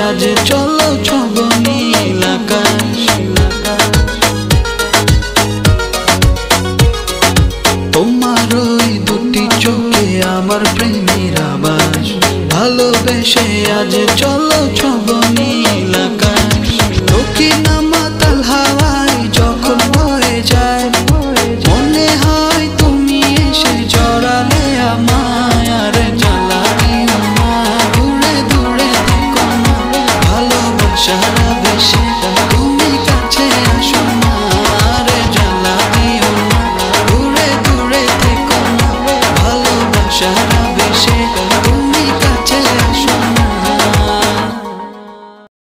আজ চলো ছব নীল আকাশ। তোমার ওই দুটি চোখে আমার প্রেমের আবাস, ভালোবেসে আজ চলো